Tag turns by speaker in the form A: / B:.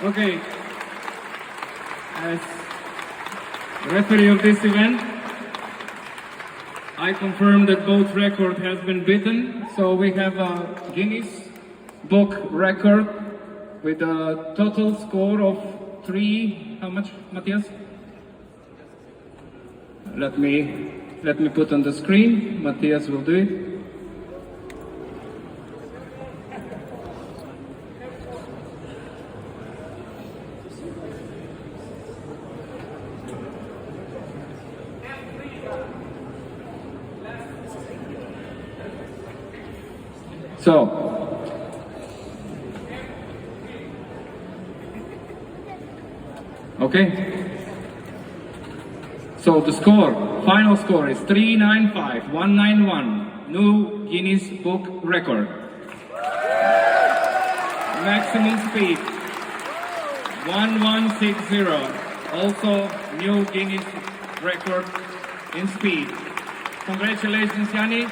A: Okay. As referee of this event, I confirm that both record has been beaten. So we have a Guinness Book record with a total score of 3, how much, Matthias? Let me put on the screen. Matthias will do it. Okay. So the score, final score is 395,191, new Guinness Book record. Maximum speed, 1160, also new Guinness record in speed. Congratulations, Ianis.